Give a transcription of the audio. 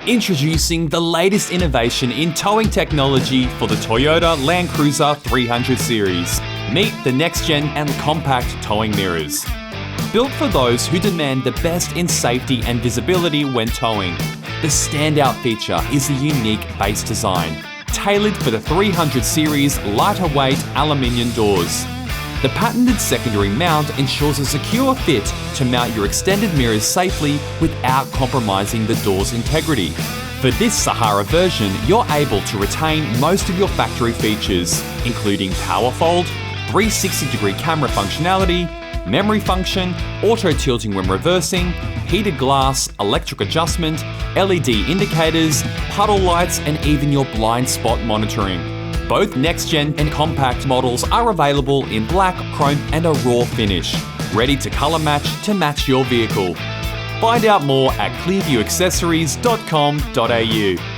Introducing the latest innovation in towing technology for the Toyota Landcruiser 300 series. Meet the next-gen and compact towing mirrors. Built for those who demand the best in safety and visibility when towing, the standout feature is the unique base design, tailored for the 300 series lighter weight aluminium doors. The patented secondary mount ensures a secure fit to mount your extended mirrors safely without compromising the door's integrity. For this Sahara version, you're able to retain most of your factory features, including power fold, 360-degree camera functionality, memory function, auto tilting when reversing, heated glass, electric adjustment, LED indicators, puddle lights, and even your blind spot monitoring. Both next-gen and compact models are available in black, chrome, and a raw finish, ready to color match to match your vehicle. Find out more at clearviewaccessories.com.au.